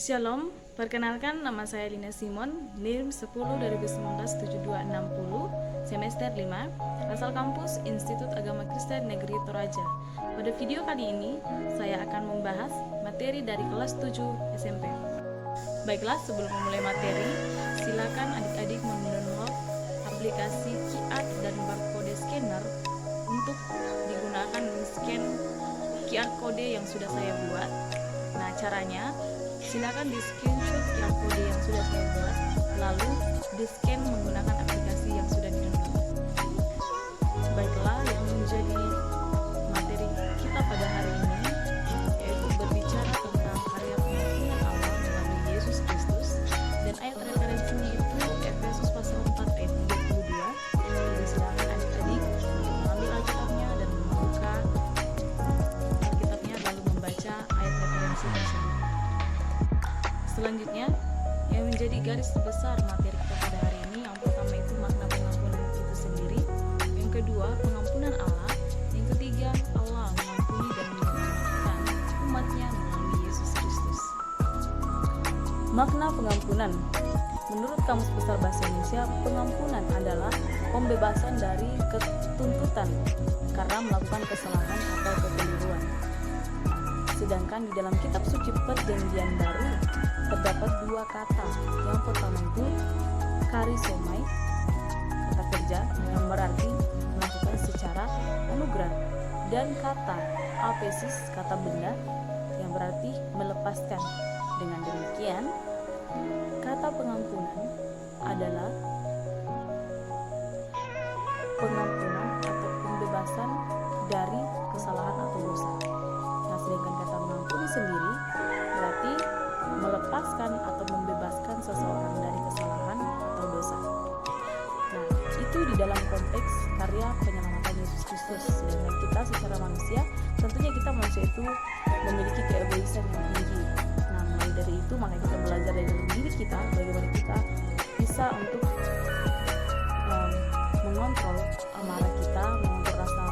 Shalom, perkenalkan nama saya Lina Simon, NIM 10 2019-7260, semester 5, asal kampus Institut Agama Kristen Negeri Toraja. Pada video kali ini, saya akan membahas materi dari kelas 7 SMP. Baiklah, sebelum memulai materi, silakan adik-adik mendownload aplikasi QR dan barcode scanner untuk digunakan men-scan QR kode yang sudah saya buat. Nah, caranya silakan di screenshot QR kode yang sudah saya buat, lalu di scan menggunakan aplikasi yang sudah di-download. Baiklah, yang menjadi materi kita pada hari ini yaitu berbicara tentang karya pengampunan Allah melalui Yesus Kristus, dan ayat referensinya itu Efesus pasal 4 ayat 32. Jadi silakan adik-adik untuk mengambil Alkitabnya dan membuka Alkitabnya lalu membaca ayat referensi tersebut. Selanjutnya, yang menjadi garis besar materi kita pada hari ini, yang pertama itu makna pengampunan itu sendiri, yang kedua pengampunan Allah, yang ketiga Allah mengampuni dan menyelamatkan umatnya melalui Yesus Kristus. Makna pengampunan. Menurut Kamus Besar Bahasa Indonesia, pengampunan adalah pembebasan dari ketuntutan karena melakukan kesalahan atau kekeliruan. Sedangkan di dalam kitab suci Perjanjian Baru terdapat dua kata. Yang pertama itu karisomai, kata kerja yang berarti melakukan secara anugerah, dan kata apesis, kata benda yang berarti melepaskan. Dengan demikian, kata pengampunan adalah pengampunan atau pembebasan dari kesalahan atau dosa. Nah, sedangkan kata mengampuni sendiri berarti melepaskan atau membebaskan seseorang dari kesalahan atau dosa. Nah, itu di dalam konteks karya penyelamatan Yesus Kristus. Sedangkan kita secara manusia, tentunya kita manusia itu memiliki keegoisan yang tinggi. Nah, mulai dari itu maka kita belajar dari dalam diri kita bagaimana kita bisa untuk mengontrol amarah kita, mengontrol rasa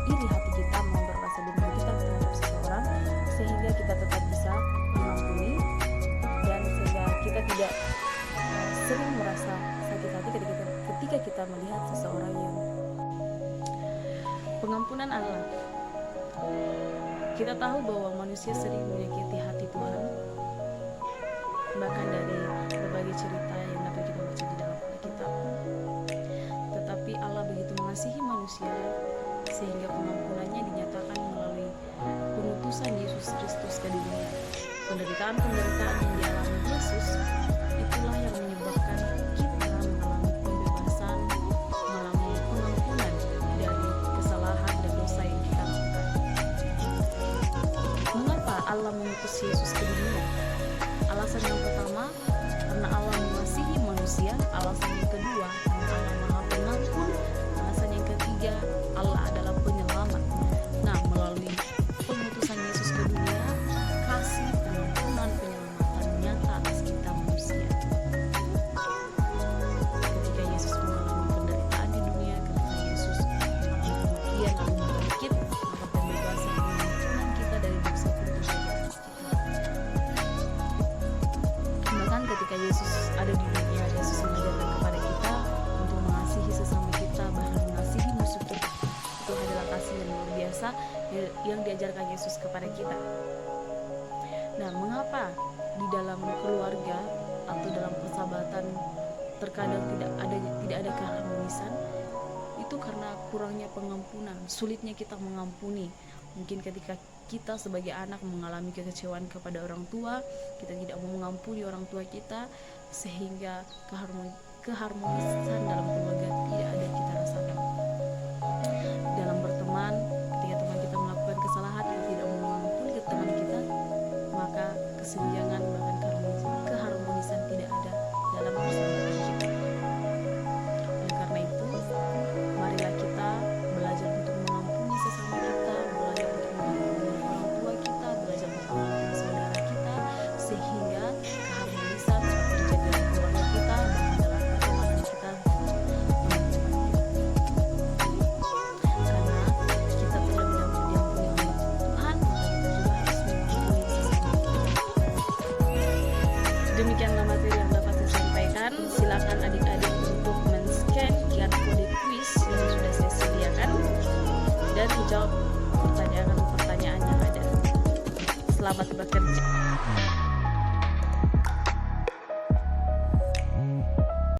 iri hati kita, mengontrol rasa dendam kita terhadap seseorang, sehingga kita tetap bisa mengampuni dan sehingga kita tidak sering merasa sakit hati ketika kita melihat seseorang yang pengampunan Allah. Kita tahu bahwa manusia sering menyakiti hati Tuhan, bahkan dari berbagai cerita yang dapat kita baca di dalam Alkitab. Tetapi Allah begitu mengasihi manusia sehingga pengampunannya dinyatakan melalui pengutusan Yesus Kristus ke dunia. Penderitaan-penderitaan yang dialami Yesus itulah yang menyebabkan kita mengalami pembebasan, mengalami pengampunan dari kesalahan dan dosa yang kita lakukan. Mengapa Allah mengutus Yesus ke dunia? Alasan yang pertama, karena Allah mengasihi manusia. Alasan yang kedua, karena Allah Maha Pengampun. Alasan yang ketiga, Allah adalah penyelamat. Nah, melalui pengutusan Yesus ke dunia, kasih pengampunan, penyelamatan nyata atas kita manusia. Ketika Yesus mengalami penderitaan di dunia, ketika Yesus mengalami kematian lalu bangkit, maka pembebasan pengampunan kita dari dosa pun terjadi atas kita. Bahkan ketika Yesus ada di dunia, Yesus mengajarkan kepada kita untuk mengasihi sesama kita, bahkan mengasihi musuh kita. Itu adalah kasih yang luar biasa yang diajarkan Yesus kepada kita. Nah, mengapa di dalam keluarga atau dalam persahabatan terkadang tidak ada keharmonisan? Itu karena kurangnya pengampunan, sulitnya kita mengampuni. Mungkin ketika kita sebagai anak mengalami kekecewaan kepada orang tua, kita tidak mau mengampuni orang tua kita, sehingga keharmonisan dalam keluarga tidak ada kita rasakan. Dalam berteman, ketika teman kita melakukan kesalahan, kita tidak mau mengampuni ke teman kita, maka kesenjangan bahkan keharmonisan tidak ada dalam persahabatan kita. Oleh karena itu, marilah kita belajar untuk mengampuni sesama kita, belajar untuk mengampuni orang tua kita, belajar untuk mengampuni saudara kita, sehingga keharmonisan terjadi dalam keluarga kita, bahkan dalam pertemanan kita. Karena kita terlebih dahulu diampuni oleh Tuhan, maka kita juga harus mengampuni sesama kita. menjawab pertanyaan yang ada. Selamat bekerja.